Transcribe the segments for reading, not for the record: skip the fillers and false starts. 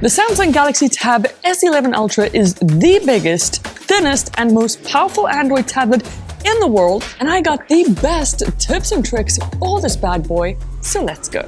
The Samsung Galaxy Tab S11 Ultra is the biggest, thinnest, and most powerful Android tablet in the world, and I got the best tips and tricks for this bad boy, so let's go.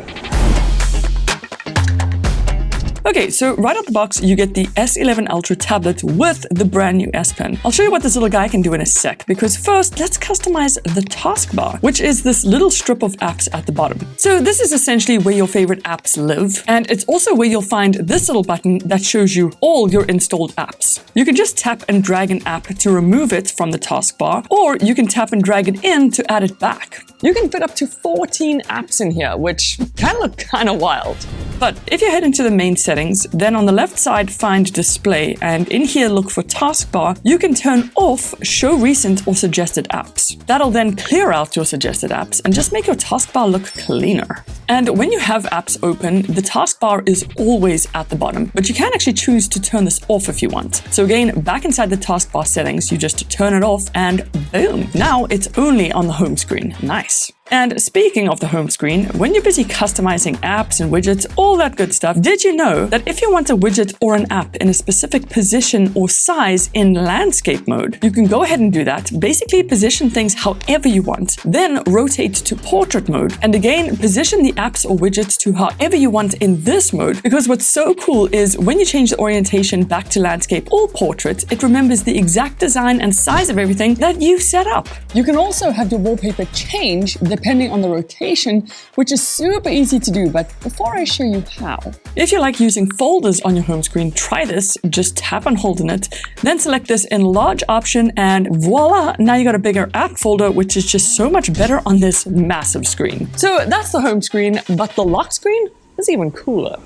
Okay, so right out the box, you get the S11 Ultra tablet with the brand new S Pen. I'll show you what this little guy can do in a sec, because first, let's customize the taskbar, which is this little strip of apps at the bottom. So this is essentially where your favorite apps live, and it's also where you'll find this little button that shows you all your installed apps. You can just tap and drag an app to remove it from the taskbar, or you can tap and drag it in to add it back. You can fit up to 14 apps in here, which can look kind of wild. But if you head into the main settings, then on the left side find display, and in here look for taskbar, you can turn off show recent or suggested apps. That'll then clear out your suggested apps and just make your taskbar look cleaner. And when you have apps open, the taskbar is always at the bottom, but you can actually choose to turn this off if you want. So again, back inside the taskbar settings, you just turn it off and boom, now it's only on the home screen. Nice. And speaking of the home screen, when you're busy customizing apps and widgets, all that good stuff, did you know that if you want a widget or an app in a specific position or size in landscape mode, you can go ahead and do that, basically position things however you want, then rotate to portrait mode, and again, position the apps or widgets to however you want in this mode, because what's so cool is when you change the orientation back to landscape or portrait, it remembers the exact design and size of everything that you set up. You can also have your wallpaper change depending on the rotation, which is super easy to do, but before I show you how. If you like using folders on your home screen, try this. Just tap and hold in it, then select this enlarge option, and voila, now you got a bigger app folder, which is just so much better on this massive screen. So that's the home screen, but the lock screen is even cooler.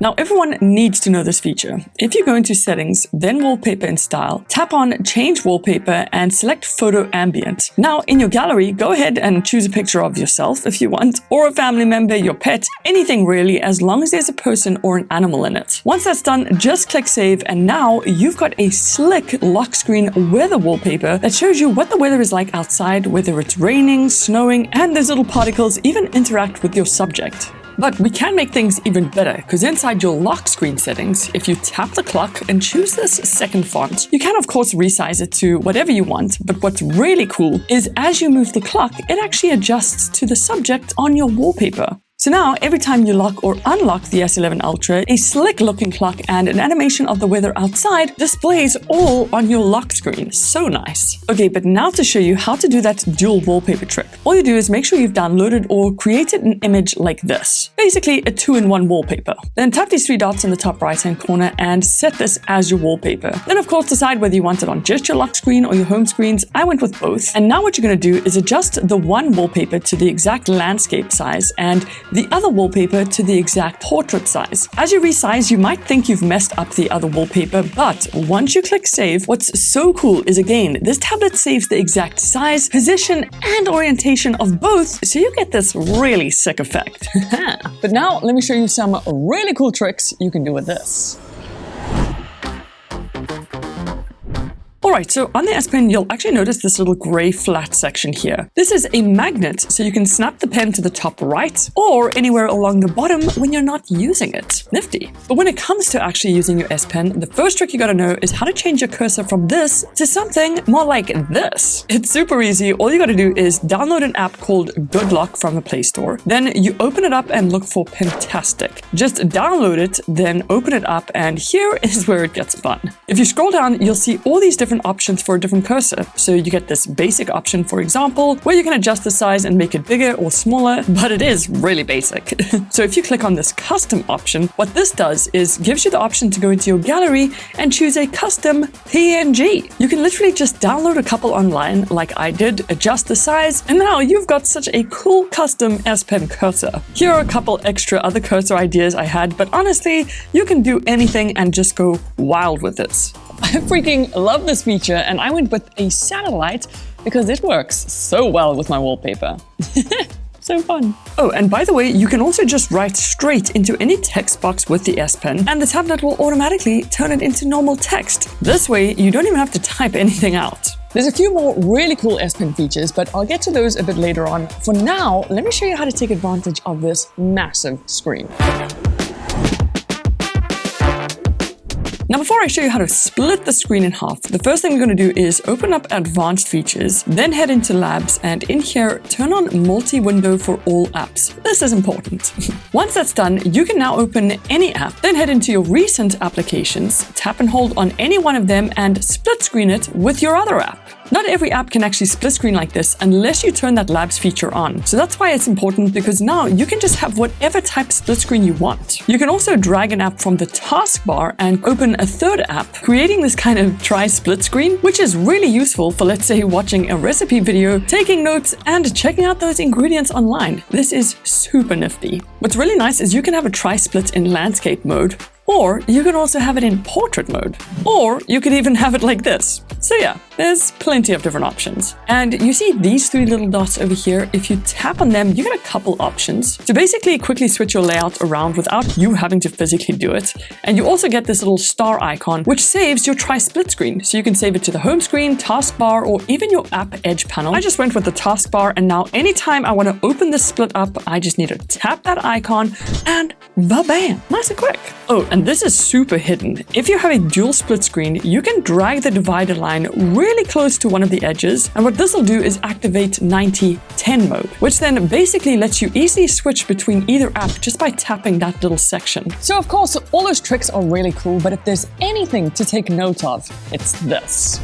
Now, everyone needs to know this feature. If you go into settings, then wallpaper and style, tap on change wallpaper and select photo ambient. Now in your gallery, go ahead and choose a picture of yourself if you want, or a family member, your pet, anything really, as long as there's a person or an animal in it. Once that's done, just click save, and now you've got a slick lock screen weather wallpaper that shows you what the weather is like outside, whether it's raining, snowing, and those little particles even interact with your subject. But we can make things even better, because inside your lock screen settings, if you tap the clock and choose this second font, you can of course resize it to whatever you want, but what's really cool is as you move the clock, it actually adjusts to the subject on your wallpaper. So now, every time you lock or unlock the S11 Ultra, a slick-looking clock and an animation of the weather outside displays all on your lock screen. So nice. Okay, but now to show you how to do that dual wallpaper trick. All you do is make sure you've downloaded or created an image like this. Basically, a 2-in-1 wallpaper. Then tap these 3 dots in the top right-hand corner and set this as your wallpaper. Then of course decide whether you want it on just your lock screen or your home screens. I went with both. And now what you're going to do is adjust the one wallpaper to the exact landscape size and the other wallpaper to the exact portrait size. As you resize, you might think you've messed up the other wallpaper, but once you click save, what's so cool is again, this tablet saves the exact size, position, and orientation of both, so you get this really sick effect. But now let me show you some really cool tricks you can do with this. Alright, so on the S Pen, you'll actually notice this little gray flat section here. This is a magnet, so you can snap the pen to the top right or anywhere along the bottom when you're not using it. Nifty. But when it comes to actually using your S Pen, the first trick you gotta know is how to change your cursor from this to something more like this. It's super easy. All you gotta do is download an app called Good Lock from the Play Store. Then you open it up and look for Pentastic. Just download it, then open it up, and here is where it gets fun. If you scroll down, you'll see all these different options for a different cursor. So you get this basic option, for example, where you can adjust the size and make it bigger or smaller, but it is really basic. So if you click on this custom option, what this does is gives you the option to go into your gallery and choose a custom PNG. You can literally just download a couple online like I did, adjust the size, and now you've got such a cool custom S Pen cursor. Here are a couple extra other cursor ideas I had, but honestly, you can do anything and just go wild with it. I freaking love this feature, and I went with a satellite because it works so well with my wallpaper. So fun. Oh, and by the way, you can also just write straight into any text box with the S Pen, and the tablet will automatically turn it into normal text. This way, you don't even have to type anything out. There's a few more really cool S Pen features, but I'll get to those a bit later on. For now, let me show you how to take advantage of this massive screen. Now, before I show you how to split the screen in half, the first thing we're going to do is open up Advanced Features, then head into Labs, and in here, turn on Multi-Window for all apps. This is important. Once that's done, you can now open any app, then head into your recent applications, tap and hold on any one of them, and split screen it with your other app. Not every app can actually split screen like this unless you turn that Labs feature on. So that's why it's important, because now you can just have whatever type split screen you want. You can also drag an app from the taskbar and open a third app, creating this kind of tri-split screen, which is really useful for, let's say, watching a recipe video, taking notes, and checking out those ingredients online. This is super nifty. What's really nice is you can have a tri-split in landscape mode, or you can also have it in portrait mode, or you could even have it like this. So yeah, there's plenty of different options. And you see these three little dots over here? If you tap on them, you get a couple options to basically quickly switch your layout around without you having to physically do it. And you also get this little star icon, which saves your tri-split screen. So you can save it to the home screen, taskbar, or even your app edge panel. I just went with the taskbar, and now anytime I want to open this split up, I just need to tap that icon and bam, nice and quick. Oh, and this is super hidden. If you have a dual split screen, you can drag the divider line really close to one of the edges, and what this will do is activate 90-10 mode, which then basically lets you easily switch between either app just by tapping that little section. So of course, all those tricks are really cool, but if there's anything to take note of, it's this.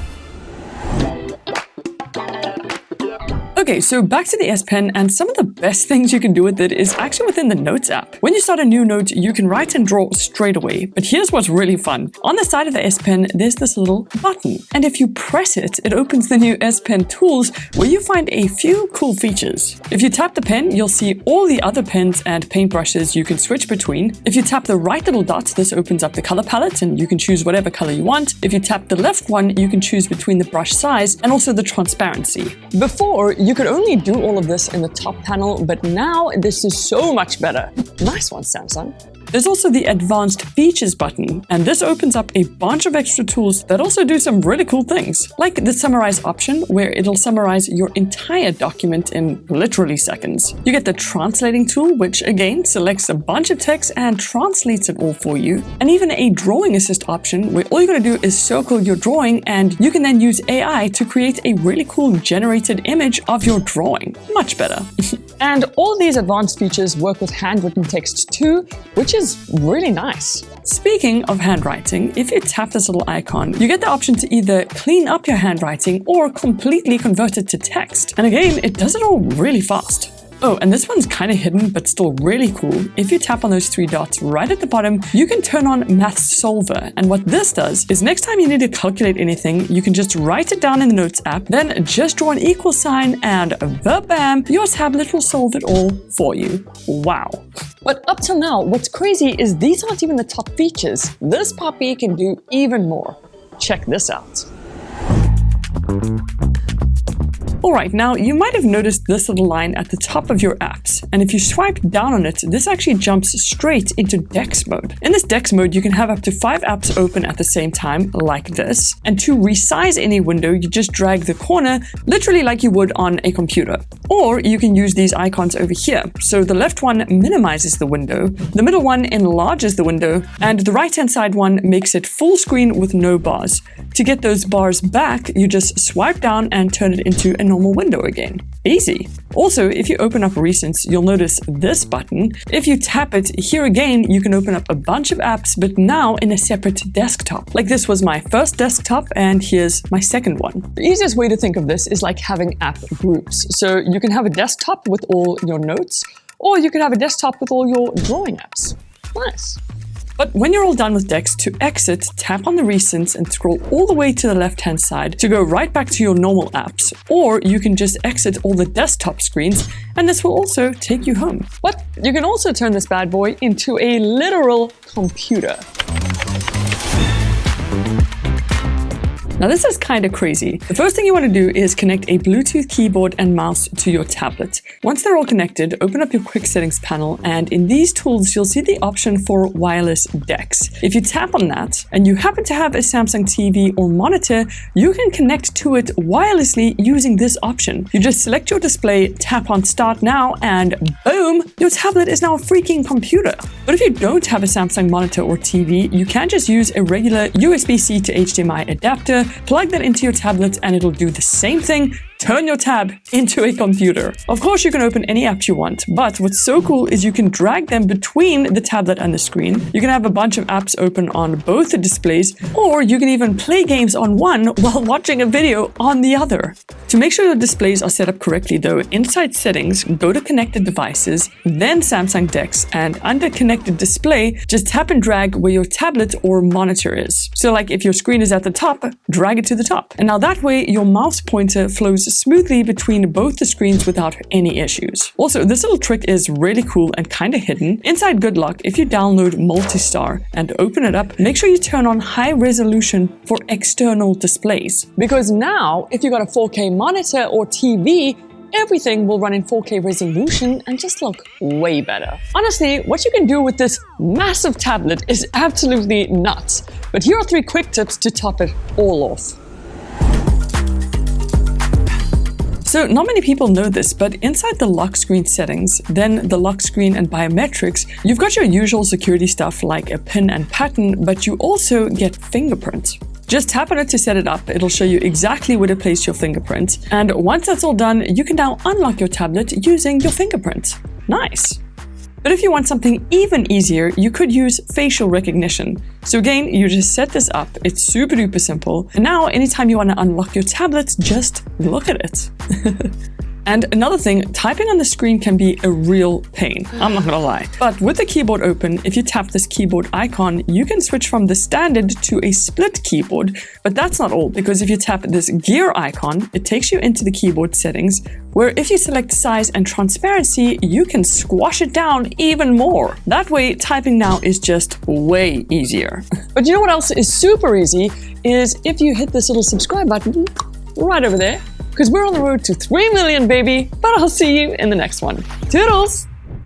Okay, so back to the S Pen, and some of the best things you can do with it is actually within the Notes app. When you start a new note, you can write and draw straight away. But here's what's really fun. On the side of the S Pen, there's this little button. And if you press it, it opens the new S Pen tools, where you find a few cool features. If you tap the pen, you'll see all the other pens and paintbrushes you can switch between. If you tap the right little dot, this opens up the color palette, and you can choose whatever color you want. If you tap the left one, you can choose between the brush size and also the transparency. Before, you could only do all of this in the top panel, but now this is so much better. Nice one, Samsung. There's also the Advanced Features button, and this opens up a bunch of extra tools that also do some really cool things, like the Summarize option, where it'll summarize your entire document in literally seconds. You get the Translating tool, which again selects a bunch of text and translates it all for you, and even a Drawing Assist option, where all you gotta do is circle your drawing, and you can then use AI to create a really cool generated image of your drawing. Much better. And all these advanced features work with handwritten text too, which is really nice. Speaking of handwriting, if you tap this little icon, you get the option to either clean up your handwriting or completely convert it to text. And again, it does it all really fast. Oh, and this one's kind of hidden, but still really cool. If you tap on those three dots right at the bottom, you can turn on Maths Solver. And what this does is next time you need to calculate anything, you can just write it down in the Notes app, then just draw an equal sign, and bam, your tablet will solve it all for you. Wow. But up till now, what's crazy is these aren't even the top features. This puppy can do even more. Check this out. Alright, now you might have noticed this little line at the top of your apps, and if you swipe down on it, this actually jumps straight into Dex mode. In this Dex mode, you can have up to 5 apps open at the same time, like this, and to resize any window, you just drag the corner, literally like you would on a computer. Or you can use these icons over here. So the left one minimizes the window, the middle one enlarges the window, and the right-hand side one makes it full screen with no bars. To get those bars back, you just swipe down and turn it into a normal window again. Easy. Also, if you open up Recents, you'll notice this button. If you tap it, here again, you can open up a bunch of apps, but now in a separate desktop. Like this was my first desktop, and here's my second one. The easiest way to think of this is like having app groups. So you can have a desktop with all your notes, or you can have a desktop with all your drawing apps. Nice. But when you're all done with Dex, to exit, tap on the Recents and scroll all the way to the left-hand side to go right back to your normal apps. Or you can just exit all the desktop screens, and this will also take you home. But you can also turn this bad boy into a literal computer. Now this is kind of crazy. The first thing you want to do is connect a Bluetooth keyboard and mouse to your tablet. Once they're all connected, open up your quick settings panel, and in these tools you'll see the option for wireless DeX. If you tap on that and you happen to have a Samsung TV or monitor, you can connect to it wirelessly using this option. You just select your display, tap on Start Now, and boom, your tablet is now a freaking computer. But if you don't have a Samsung monitor or TV, you can just use a regular USB-C to HDMI adapter, plug that into your tablet, and it'll do the same thing. Turn your tab into a computer. Of course, you can open any apps you want, but what's so cool is you can drag them between the tablet and the screen. You can have a bunch of apps open on both the displays, or you can even play games on one while watching a video on the other. To make sure your displays are set up correctly though, inside Settings, go to Connected Devices, then Samsung DeX, and under Connected Display, just tap and drag where your tablet or monitor is. So like if your screen is at the top, drag it to the top. And now that way, your mouse pointer flows smoothly between both the screens without any issues. Also, this little trick is really cool and kind of hidden. Inside Good Luck, if you download Multistar and open it up, make sure you turn on high resolution for external displays. Because now, if you got a 4K monitor or TV, everything will run in 4K resolution and just look way better. Honestly, what you can do with this massive tablet is absolutely nuts. But here are 3 quick tips to top it all off. So not many people know this, but inside the lock screen settings, then the lock screen and biometrics, you've got your usual security stuff like a PIN and pattern, but you also get fingerprint. Just tap on it to set it up. It'll show you exactly where to place your fingerprint. And once that's all done, you can now unlock your tablet using your fingerprint. Nice. But if you want something even easier, you could use facial recognition. So again, you just set this up. It's super duper simple. And now anytime you want to unlock your tablet, just look at it. And another thing, typing on the screen can be a real pain, I'm not gonna lie. But with the keyboard open, if you tap this keyboard icon, you can switch from the standard to a split keyboard. But that's not all, because if you tap this gear icon, it takes you into the keyboard settings, where if you select size and transparency, you can squash it down even more. That way, typing now is just way easier. But you know what else is super easy? Is if you hit this little subscribe button right over there, because we're on the road to 3 million, baby. But I'll see you in the next one. Toodles!